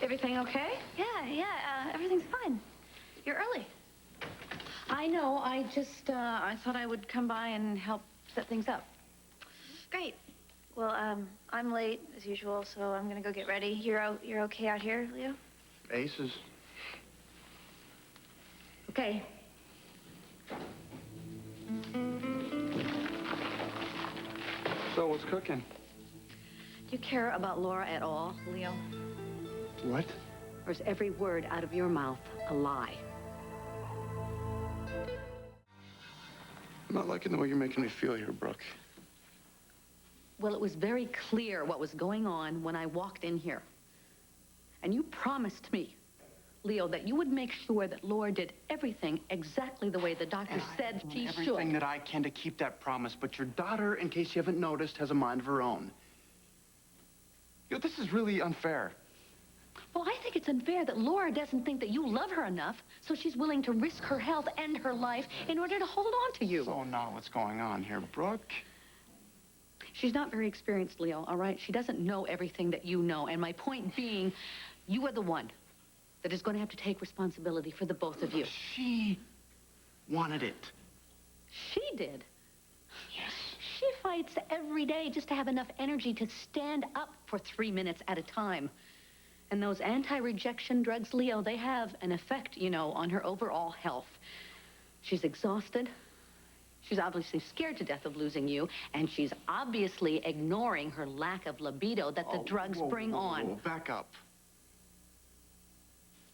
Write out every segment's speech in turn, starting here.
Everything okay? Yeah, everything's fine. You're early. I know. I just, I thought I would come by and help set things up. Great. Well, I'm late, as usual, so I'm gonna go get ready. You're okay out here, Leo? Aces. Okay. So, what's cooking? Do you care about Laura at all, Leo? What? Or is every word out of your mouth a lie? I'm not liking the way you're making me feel here, Brooke. Well, it was very clear what was going on when I walked in here. And you promised me, Leo, that you would make sure that Laura did everything exactly the way the doctor said she should. Everything that I can to keep that promise, but your daughter, in case you haven't noticed, has a mind of her own. You know, this is really unfair. Well, I think it's unfair that Laura doesn't think that you love her enough, so she's willing to risk her health and her life in order to hold on to you. So now what's going on here, Brooke? She's not very experienced, Leo, all right? She doesn't know everything that you know, and my point being, you are the one that is going to have to take responsibility for the both of you. She wanted it. She did. Yes. She fights every day just to have enough energy to stand up for 3 minutes at a time. And those anti-rejection drugs, Leo, they have an effect, you know, on her overall health. She's exhausted. She's obviously scared to death of losing you, and she's obviously ignoring her lack of libido that the drugs bring on. Whoa, back up.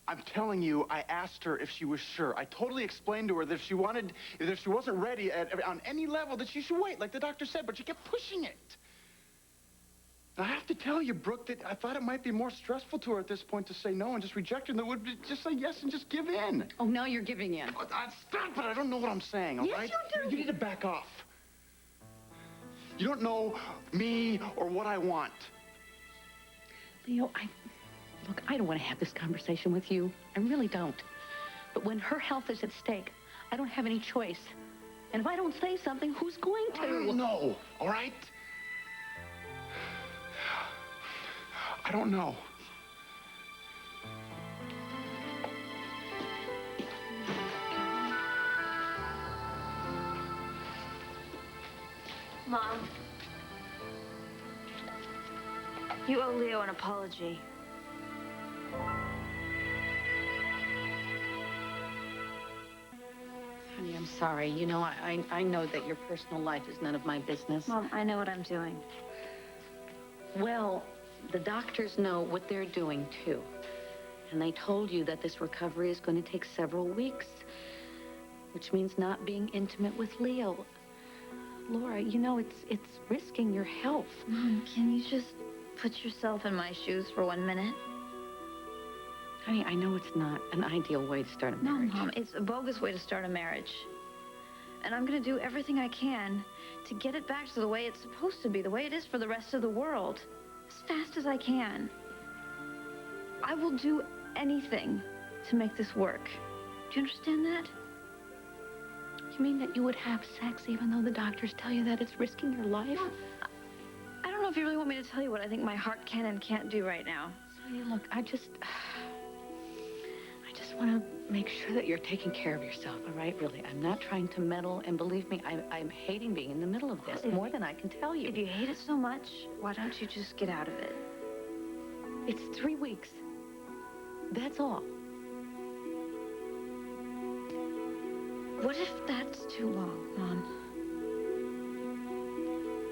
I'm telling you, I asked her if she was sure. I totally explained to her that if she wasn't ready on any level, that she should wait, like the doctor said, but she kept pushing it. I have to tell you, Brooke, that I thought it might be more stressful to her at this point to say no and just reject her than it would be just say yes and just give in. Oh, now you're giving in. Stop it. I don't know what I'm saying, all right? Yes, you do. You need to back off. You don't know me or what I want. Leo, look, I don't want to have this conversation with you. I really don't. But when her health is at stake, I don't have any choice. And if I don't say something, who's going to? I don't know, all right? I don't know. Mom. You owe Leo an apology. Honey, I'm sorry. You know, I know that your personal life is none of my business. Mom, I know what I'm doing. Well, the doctors know what they're doing, too. And they told you that this recovery is going to take several weeks, which means not being intimate with Leo. Laura, you know, it's risking your health. Mom, can you just put yourself in my shoes for 1 minute? Honey, I know it's not an ideal way to start a marriage. No, Mom, it's a bogus way to start a marriage. And I'm going to do everything I can to get it back to the way it's supposed to be, the way it is for the rest of the world. As fast as I can. I will do anything to make this work. Do you understand that? You mean that you would have sex even though the doctors tell you that it's risking your life? I don't know if you really want me to tell you what I think my heart can and can't do right now. Sweetie, look, I just want to make sure that you're taking care of yourself, all right? Really, I'm not trying to meddle, and believe me, I'm hating being in the middle of this more than I can tell you. If you hate it so much, why don't you just get out of it? It's 3 weeks. That's all. What if that's too long, Mom?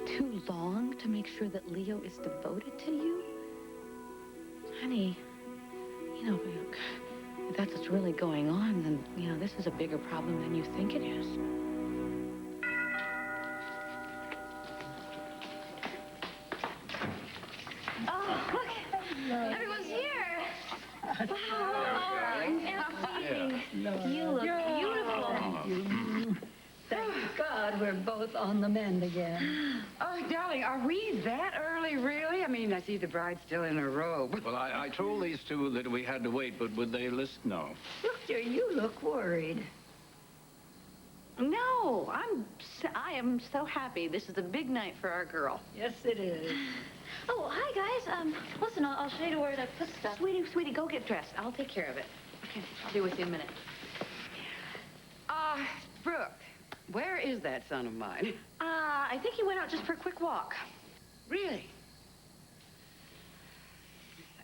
Too long to make sure that Leo is devoted to you? Honey, you know, if that's what's really going on, then, you know, this is a bigger problem than you think it is. Oh, look! Everyone's here! Wow! Anna, you look beautiful. Thank God we're both on the mend again. Oh, darling, are we that early, really? I mean, I see the bride still in her robe. Well, I told these two that we had to wait, but would they listen? No. Look, dear, you look worried. No, I am so happy. This is a big night for our girl. Yes, it is. Oh, hi, guys. Listen, I'll show you where to put stuff. Sweetie, go get dressed. I'll take care of it. Okay, I'll be with you in a minute. Brooke, where is that son of mine? I think he went out just for a quick walk. Really?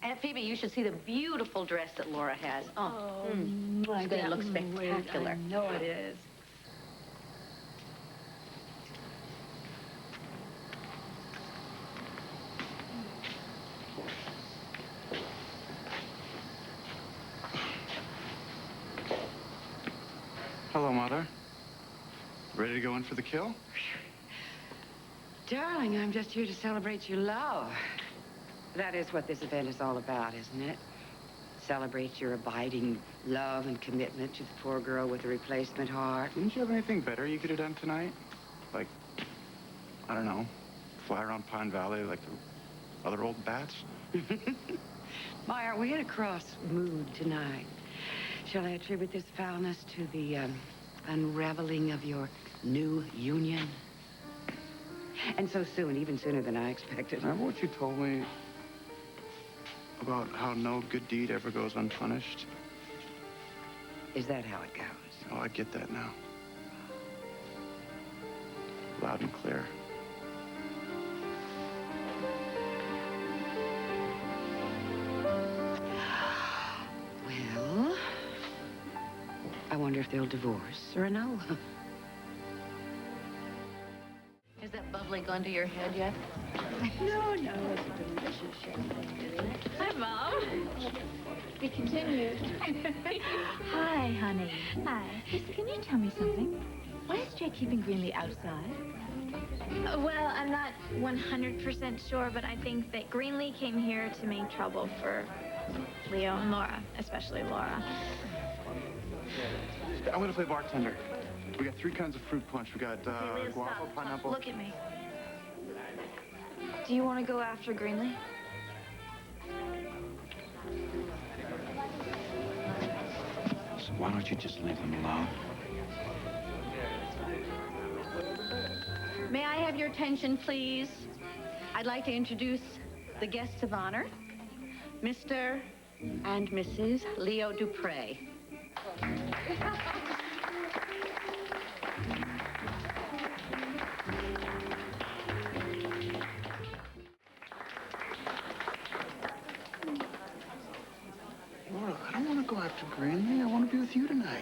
Aunt Phoebe, you should see the beautiful dress that Laura has. My It's gonna look God. spectacular. I know it is. Hello, Mother. Ready to go in for the kill? Darling, I'm just here to celebrate your love. That is what this event is all about, isn't it? Celebrate your abiding love and commitment to the poor girl with the replacement heart. Didn't you have anything better you could have done tonight? Like, I don't know, fly around Pine Valley like the other old bats? Maya, we're in a cross mood tonight. Shall I attribute this foulness to the unraveling of your new union? And so soon, even sooner than I expected. Remember what you told me about how no good deed ever goes unpunished? Is that how it goes? Oh, I get that now. Loud and clear. Well, I wonder if they'll divorce or annul. Is that bubbly gone to your head yet? No, it's a delicious champagne. Hi, Mom. Be continued. Hi, honey. Hi. Listen, can you tell me something? Why is Jay keeping Greenlee outside? Well, I'm not 100% sure, but I think that Greenlee came here to make trouble for Leo and Laura, especially Laura. I'm gonna play bartender. We got 3 kinds of fruit punch. We got Hey, Leo, guava, stop. pineapple. Look at me. Do you want to go after Greenlee? So why don't you just leave them alone? May I have your attention, please? I'd like to introduce the guests of honor, Mr. and Mrs. Leo Dupre. Laura, I don't want to go after Greenlee. I want to be with you tonight.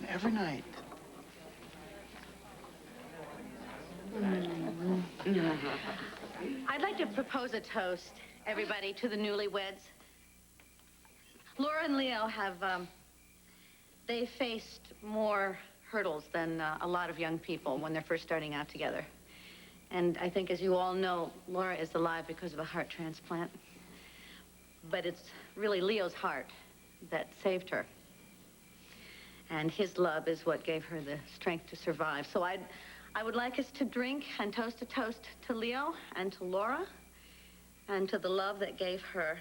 Every night. I'd like to propose a toast, everybody, to the newlyweds. Laura and Leo have, they faced more hurdles than a lot of young people when they're first starting out together. And I think, as you all know, Laura is alive because of a heart transplant. But it's really Leo's heart that saved her. And his love is what gave her the strength to survive. So I would like us to drink and toast a toast to Leo and to Laura and to the love that gave her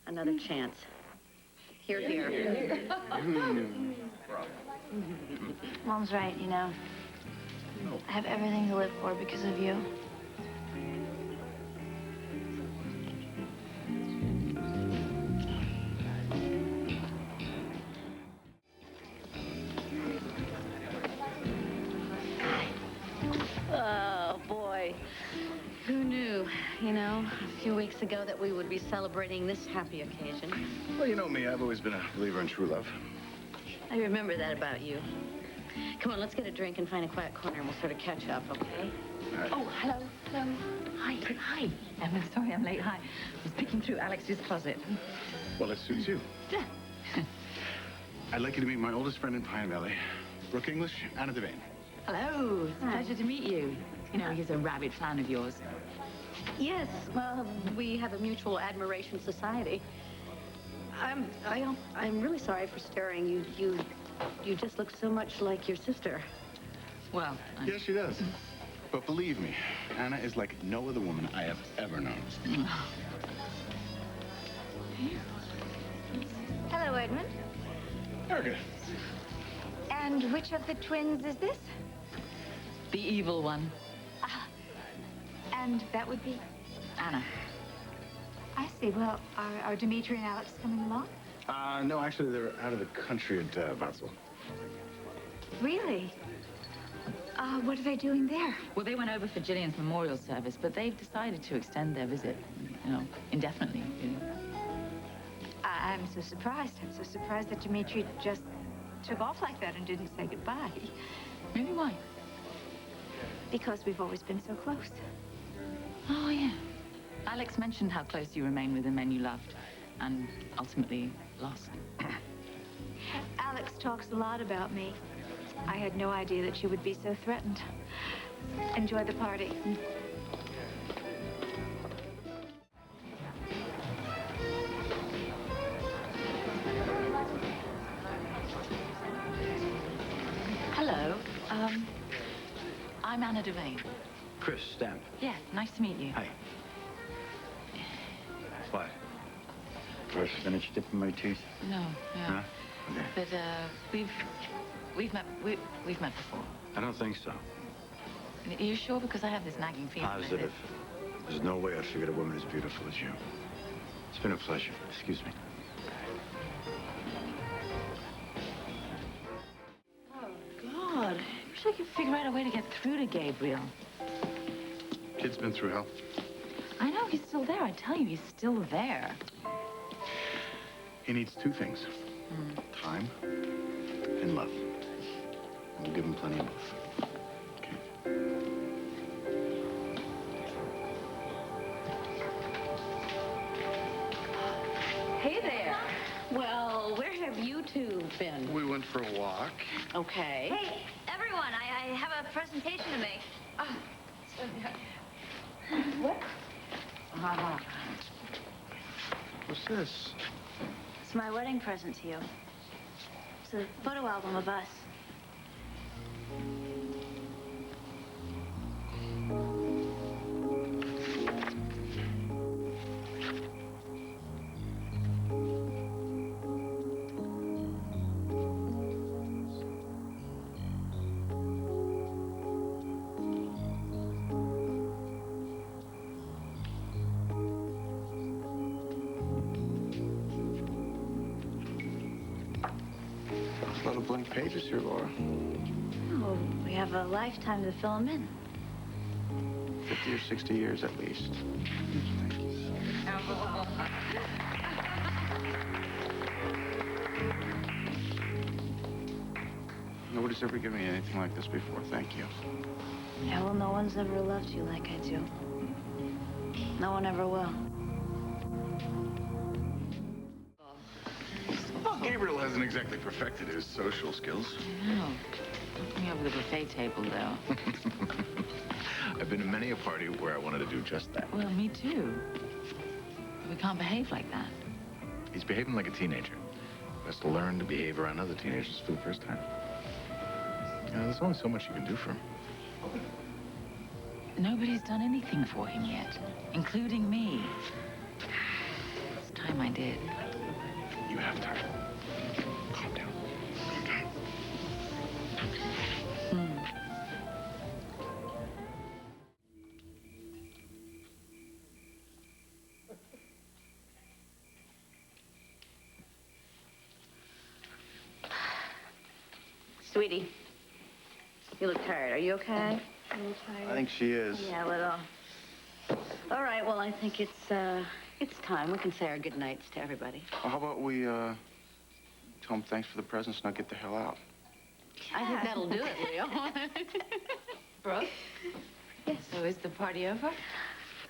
another chance. Hear, hear. Mom's right, you know. I have everything to live for because of you. Oh, boy. Who knew, you know, a few weeks ago that we would be celebrating this happy occasion? Well, you know me. I've always been a believer in true love. I remember that about you. Come on, let's get a drink and find a quiet corner and we'll sort of catch up, okay? All right. Oh, hello. Hi. I'm sorry I'm late. Hi. I was picking through Alex's closet. Well, it suits you. I'd like you to meet my oldest friend in Pine Valley, Brooke English, Anna Devane. Hello. It's a pleasure to meet you. You know, he's a rabid fan of yours. Yes, well, we have a mutual admiration society. I'm really sorry for staring. You just look so much like your sister. Well, Yes, she does. But believe me, Anna is like no other woman I have ever known. Hello, Edmund. Very good. And which of the twins is this? The evil one. And that would be? Anna. I see. Well, are Dimitri and Alex coming along? No, actually, they're out of the country at Vatsel. Really? What are they doing there? Well, they went over for Gillian's memorial service, but they've decided to extend their visit, you know, indefinitely. You know. I'm so surprised. I'm so surprised that Dimitri just took off like that and didn't say goodbye. Really, why? Because we've always been so close. Oh, yeah. Alex mentioned how close you remain with the men you loved and ultimately lost. Alex talks a lot about me. I had no idea that she would be so threatened. Enjoy the party. Hello. I'm Anna Devane. Chris, Stamp. Yeah, nice to meet you. Hi. What? First spinach dip in my teeth? No, yeah. Huh? Okay. But we've met before. I don't think so. Are you sure? Because I have this nagging feeling. Positive. There's no way I figured a woman as beautiful as you. It's been a pleasure. Excuse me. Oh, God. I wish I could figure out a way to get through to Gabriel. Kid's been through hell. I know he's still there. I tell you, he's still there. He needs two things. Time and love. We'll give him plenty of both. Okay. Hey there. Well, where have you two been? We went for a walk. Okay. Hey, everyone, I have a presentation to make. What's this? It's my wedding present to you. It's a photo album of us. A lot of blank pages here, Laura. Oh, we have a lifetime to fill them in. 50 or 60 years at least. Nobody's ever given me anything like this before. Thank you. Yeah, well, no one's ever loved you like I do. No one ever will. Well, Gabriel hasn't exactly perfected his social skills. No. Looking over the buffet table, though. I've been to many a party where I wanted to do just that. Well, me too. But we can't behave like that. He's behaving like a teenager. Has to learn to behave around other teenagers for the first time. You know, there's only so much you can do for him. Nobody's done anything for him yet, including me. It's time I did. You have time. Calm down. Calm down. Sweetie, you look tired. Are you okay? A little tired. I think she is. Yeah, a little. All right, well, I think it's time. We can say our good nights to everybody. Well, how about we, tell him thanks for the presents and now get the hell out? I think that'll do it, Leo. Brooke? Yes. So is the party over?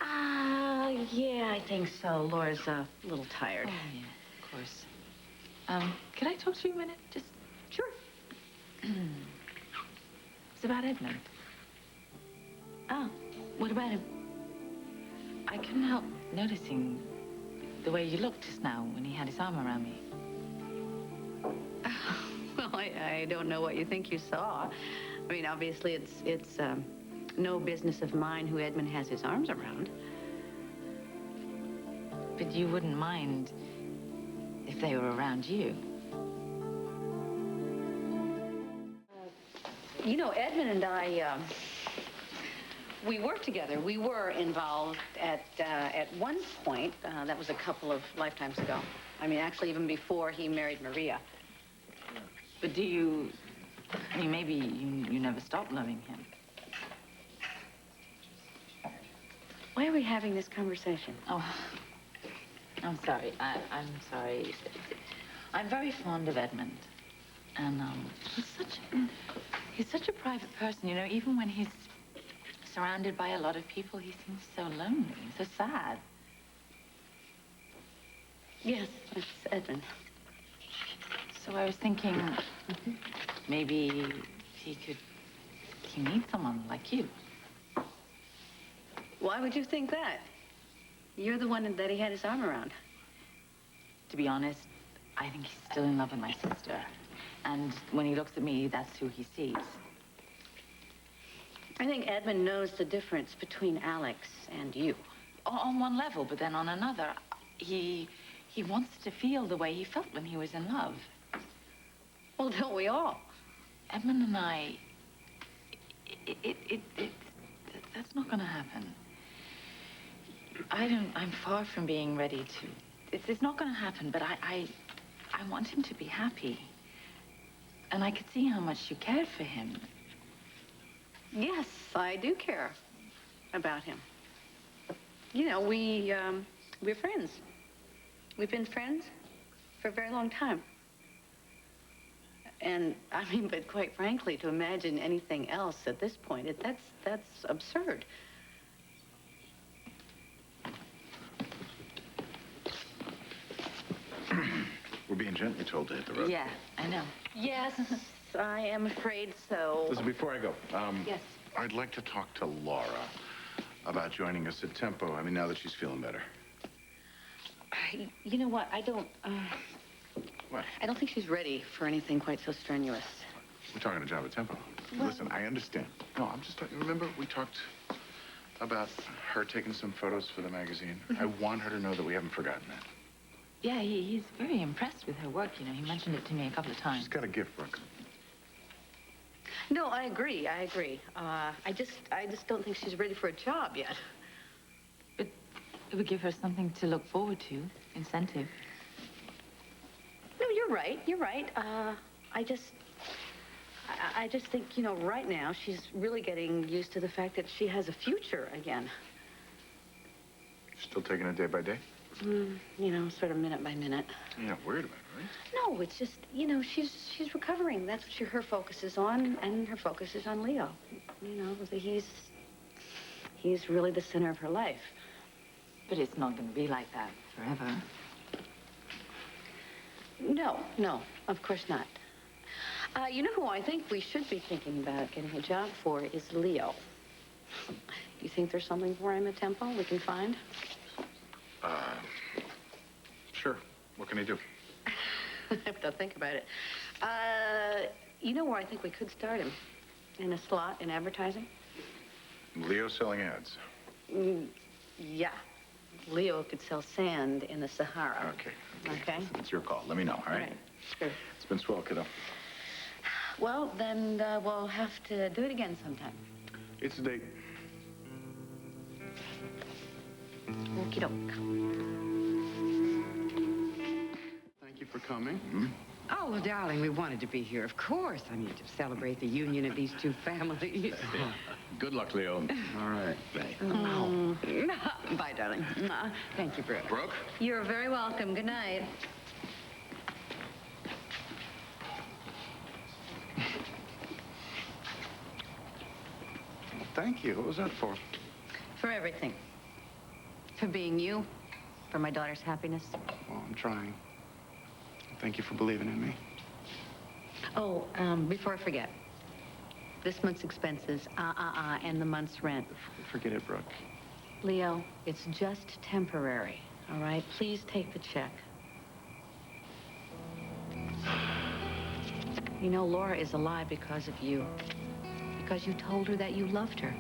Yeah, I think so. Laura's a little tired. Oh, yeah, of course. Could I talk to you a minute? Just... Sure. It's about Edmund. Oh, what about him? I couldn't help noticing the way you looked just now when he had his arm around me. Well, I don't know what you think you saw. I mean, obviously, it's no business of mine who Edmund has his arms around. But you wouldn't mind if they were around you. You know, Edmund and I, we worked together. We were involved at one point. That was a couple of lifetimes ago. I mean, actually, even before he married Maria. But do you... I mean, maybe you never stopped loving him. Why are we having this conversation? Oh, I'm sorry. I'm sorry. I'm very fond of Edmund. And he's such a private person, you know. Even when he's surrounded by a lot of people, he seems so lonely, so sad. Yes, it's Edmund. So I was thinking maybe he need someone like you. Why would you think that? You're the one that he had his arm around. To be honest, I think he's still in love with my sister. And when he looks at me, that's who he sees. I think Edmund knows the difference between Alex and you. On one level, but then on another, he wants to feel the way he felt when he was in love. Well, don't we all? Edmund and I, that's not going to happen. I'm far from being ready to. It's not going to happen, but I want him to be happy. And I could see how much you cared for him. Yes, I do care about him. You know, we're friends. We've been friends for a very long time. And, I mean, but quite frankly, to imagine anything else at this point, that's absurd. We're being gently told to hit the road. Yeah, I know. Yes, I am afraid so. Listen, before I go, Yes. I'd like to talk to Laura about joining us at Tempo. I mean, now that she's feeling better. You know what? I don't What? think she's ready for anything quite so strenuous. We're talking a job at Tempo. Listen, I understand. No, I'm just talking. Remember, we talked about her taking some photos for the magazine? I want her to know that we haven't forgotten that. Yeah, he's very impressed with her work, you know. He mentioned it to me a couple of times. She's got a gift, Brooke. No, I agree. I just don't think she's ready for a job yet. But it would give her something to look forward to, incentive. No, you're right. You're right. I just think, you know, right now she's really getting used to the fact that she has a future again. Still taking it day by day? You know, sort of minute by minute. You're not worried about it, right? No, it's just, you know, she's recovering. That's what her focus is on, and her focus is on Leo. You know, he's really the center of her life. But it's not going to be like that forever. No, of course not. You know who I think we should be thinking about getting a job for is Leo. Do you think there's something for him at Tempo we can find? Sure. What can I do? I have to think about it. You know where I think we could start him? In a slot in advertising? Leo selling ads. Yeah. Leo could sell sand in the Sahara. Okay. It's your call. Let me know, all right? Sure. It's been swell, kiddo. Well, then we'll have to do it again sometime. It's a date. Okie doke. Thank you for coming. Oh, well, darling, we wanted to be here, of course. I mean, to celebrate the union of these two families. Good luck, Leo. All right. Bye, darling. Thank you, Brooke. Brooke? You're very welcome. Good night. Thank you. What was that for? For everything. For being you. For my daughter's happiness. Well, I'm trying. Thank you for believing in me. Oh, before I forget. This month's expenses, and the month's rent. Forget it, Brooke. Leo, it's just temporary, all right? Please take the check. You know, Laura is alive because of you. Because you told her that you loved her.